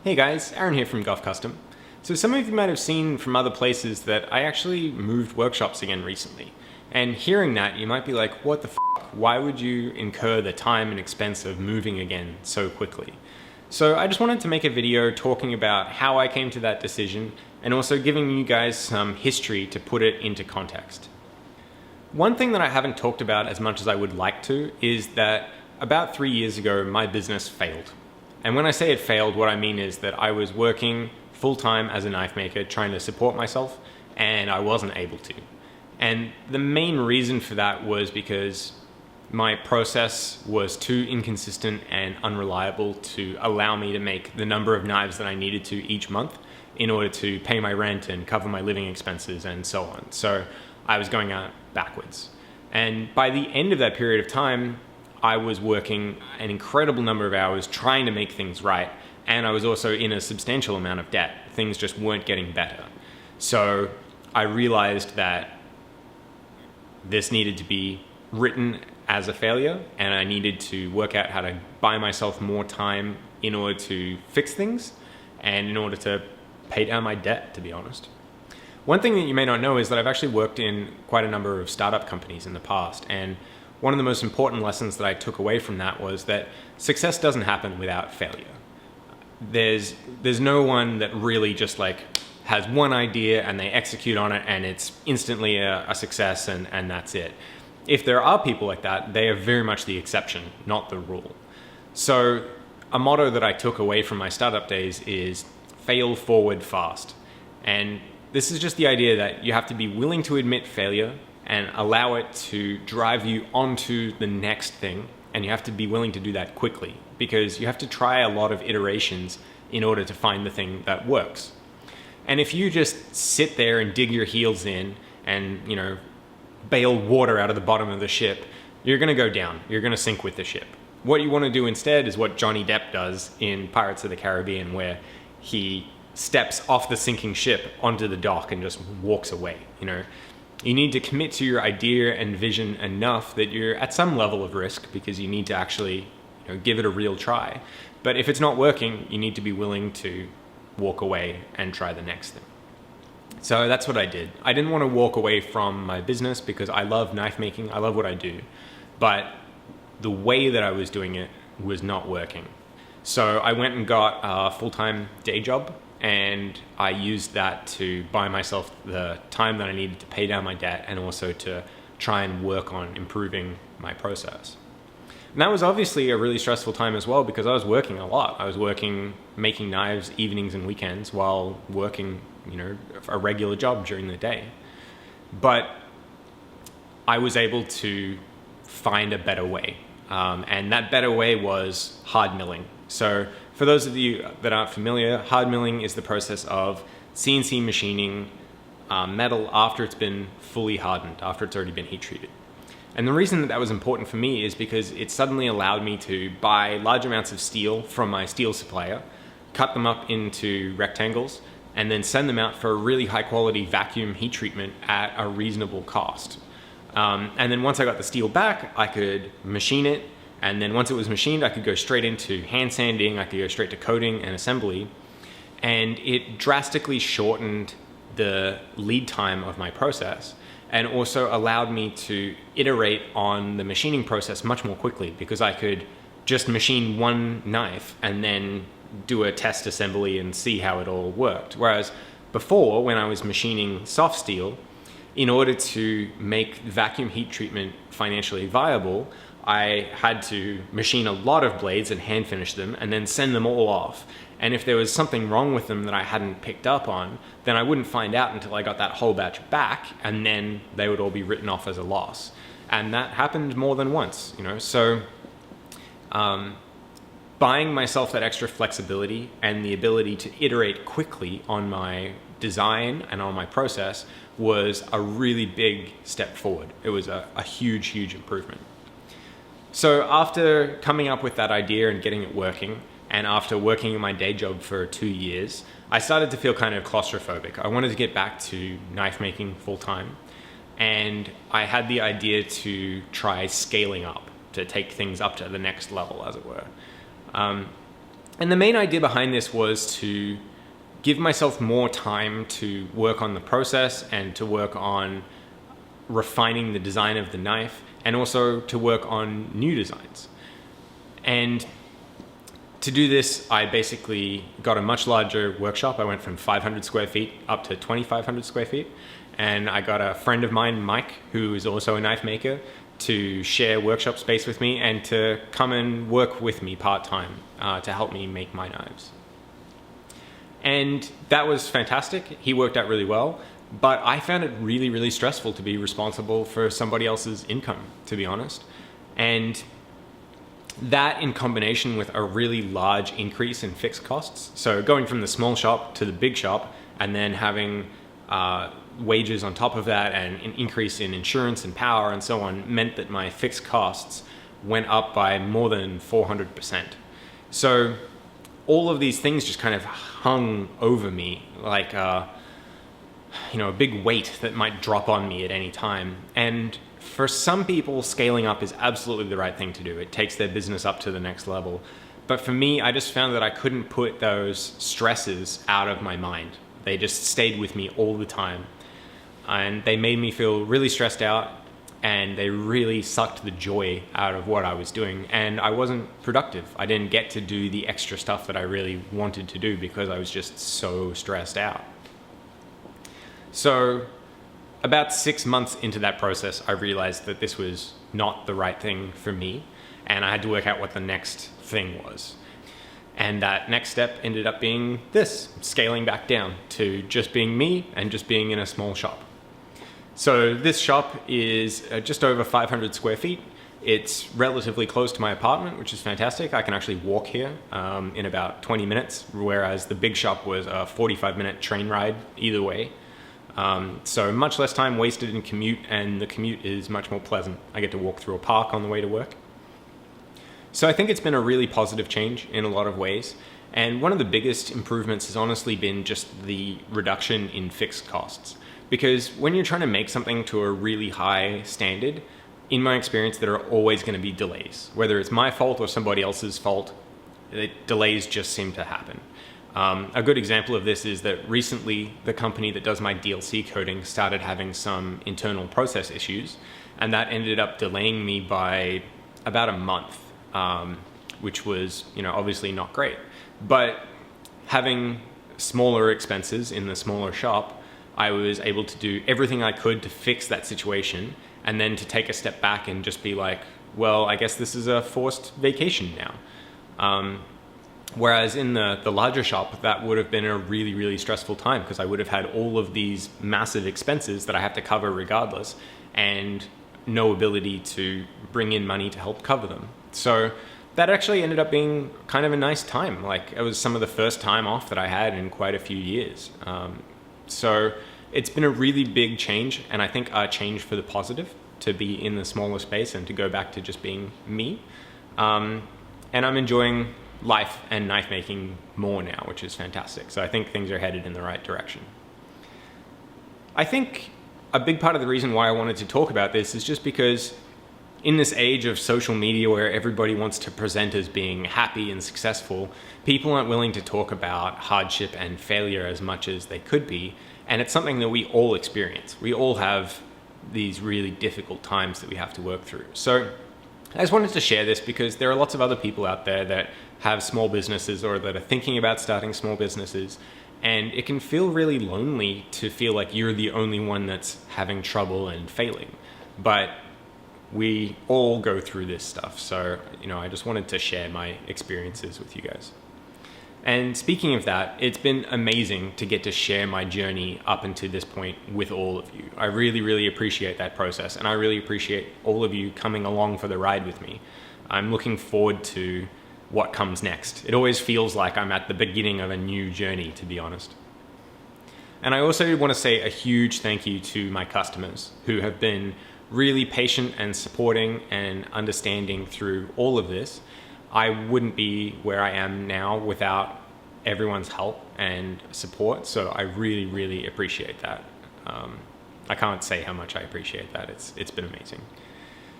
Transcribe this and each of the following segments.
Hey guys, Aaron here from Golf Custom. So some of you might have seen from other places that I actually moved workshops again recently. And hearing that, you might be like, what the f***? Why would you incur the time and expense of moving again so quickly? So I just wanted to make a video talking about how I came to that decision and also giving you guys some history to put it into context. One thing that I haven't talked about as much as I would like to is that about 3 years ago, my business failed. And when I say it failed, what I mean is that I was working full-time as a knife maker, trying to support myself, and I wasn't able to. And the main reason for that was because my process was too inconsistent and unreliable to allow me to make the number of knives that I needed to each month in order to pay my rent and cover my living expenses and so on. So I was going out backwards. And by the end of that period of time, I was working an incredible number of hours trying to make things right, and I was also in a substantial amount of debt. Things just weren't getting better. So I realized that this needed to be written as a failure, and I needed to work out how to buy myself more time in order to fix things and in order to pay down my debt, to be honest. One thing that you may not know is that I've actually worked in quite a number of startup companies in the past, and one of the most important lessons that I took away from that was that success doesn't happen without failure. There's no one that really just like has one idea and they execute on it and it's instantly a success and that's it. If there are people like that, they are very much the exception, not the rule. So a motto that I took away from my startup days is fail forward fast. And this is just the idea that you have to be willing to admit failure and allow it to drive you onto the next thing. And you have to be willing to do that quickly because you have to try a lot of iterations in order to find the thing that works. And if you just sit there and dig your heels in and, bail water out of the bottom of the ship, you're going to go down. You're going to sink with the ship. What you want to do instead is what Johnny Depp does in Pirates of the Caribbean, where he steps off the sinking ship onto the dock and just walks away. You need to commit to your idea and vision enough that you're at some level of risk because you need to actually give it a real try. But if it's not working, you need to be willing to walk away and try the next thing. So that's what I did. I didn't want to walk away from my business because I love knife making. I love what I do. But the way that I was doing it was not working. So I went and got a full-time day job, and I used that to buy myself the time that I needed to pay down my debt and also to try and work on improving my process. And that was obviously a really stressful time as well because I was working a lot. I was working, making knives evenings and weekends while working, a regular job during the day. But I was able to find a better way. And that better way was hard milling. So for those of you that aren't familiar, hard milling is the process of CNC machining metal after it's been fully hardened, after it's already been heat treated. And the reason that was important for me is because it suddenly allowed me to buy large amounts of steel from my steel supplier, cut them up into rectangles, and then send them out for a really high quality vacuum heat treatment at a reasonable cost. And then once I got the steel back, I could machine it. And then once it was machined, I could go straight into hand sanding, I could go straight to coating and assembly. And it drastically shortened the lead time of my process and also allowed me to iterate on the machining process much more quickly because I could just machine one knife and then do a test assembly and see how it all worked. Whereas before, when I was machining soft steel, in order to make vacuum heat treatment financially viable, I had to machine a lot of blades and hand finish them and then send them all off. And if there was something wrong with them that I hadn't picked up on, then I wouldn't find out until I got that whole batch back, and then they would all be written off as a loss. And that happened more than once, So buying myself that extra flexibility and the ability to iterate quickly on my design and on my process was a really big step forward. It was a huge, huge improvement. So after coming up with that idea and getting it working, and after working in my day job for 2 years, I started to feel kind of claustrophobic. I wanted to get back to knife making full time, and I had the idea to try scaling up, to take things up to the next level, as it were. And the main idea behind this was to give myself more time to work on the process and to work on refining the design of the knife, and also to work on new designs. And to do this, I basically got a much larger workshop. I went from 500 square feet up to 2,500 square feet. And I got a friend of mine, Mike, who is also a knife maker, to share workshop space with me and to come and work with me part-time to help me make my knives. And that was fantastic. He worked out really well, but I found it really, really stressful to be responsible for somebody else's income, to be honest. And that, in combination with a really large increase in fixed costs, so going from the small shop to the big shop, and then having wages on top of that and an increase in insurance and power and so on, meant that my fixed costs went up by more than 400%. So all of these things just kind of hung over me like a big weight that might drop on me at any time. And for some people, scaling up is absolutely the right thing to do. It takes their business up to the next level. But for me, I just found that I couldn't put those stresses out of my mind. They just stayed with me all the time. And they made me feel really stressed out, and they really sucked the joy out of what I was doing. And I wasn't productive. I didn't get to do the extra stuff that I really wanted to do because I was just so stressed out. So about 6 months into that process, I realized that this was not the right thing for me, and I had to work out what the next thing was. And that next step ended up being this, scaling back down to just being me and just being in a small shop. So this shop is just over 500 square feet. It's relatively close to my apartment, which is fantastic. I can actually walk here in about 20 minutes, whereas the big shop was a 45-minute train ride either way. So much less time wasted in commute, and the commute is much more pleasant. I get to walk through a park on the way to work. So I think it's been a really positive change in a lot of ways. And one of the biggest improvements has honestly been just the reduction in fixed costs. Because when you're trying to make something to a really high standard, in my experience, there are always going to be delays. Whether it's my fault or somebody else's fault, delays just seem to happen. A good example of this is that recently the company that does my DLC coding started having some internal process issues, and that ended up delaying me by about a month, which was, obviously not great. But having smaller expenses in the smaller shop, I was able to do everything I could to fix that situation, and then to take a step back and just be like, well, I guess this is a forced vacation now. Whereas in the larger shop, that would have been a really, really stressful time, because I would have had all of these massive expenses that I have to cover regardless, and no ability to bring in money to help cover them. So that actually ended up being kind of a nice time. Like, it was some of the first time off that I had in quite a few years. So it's been a really big change, and I think a change for the positive, to be in the smaller space and to go back to just being me. And I'm enjoying life and knife making more now, which is fantastic. So I think things are headed in the right direction. I think a big part of the reason why I wanted to talk about this is just because in this age of social media where everybody wants to present as being happy and successful, people aren't willing to talk about hardship and failure as much as they could be. And it's something that we all experience. We all have these really difficult times that we have to work through. So I just wanted to share this because there are lots of other people out there that have small businesses or that are thinking about starting small businesses. And it can feel really lonely to feel like you're the only one that's having trouble and failing. But we all go through this stuff. So, I just wanted to share my experiences with you guys. And speaking of that, it's been amazing to get to share my journey up until this point with all of you. I really, really appreciate that process, and I really appreciate all of you coming along for the ride with me. I'm looking forward to what comes next. It always feels like I'm at the beginning of a new journey, to be honest. And I also want to say a huge thank you to my customers who have been really patient and supporting and understanding through all of this. I wouldn't be where I am now without everyone's help and support, so I really, really appreciate that. I can't say how much I appreciate that. It's been amazing.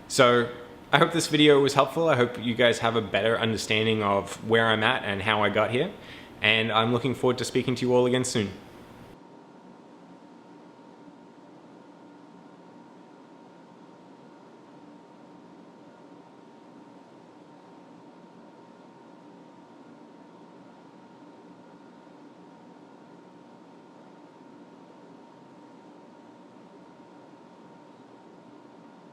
So I hope this video was helpful. I hope you guys have a better understanding of where I'm at and how I got here. And I'm looking forward to speaking to you all again soon.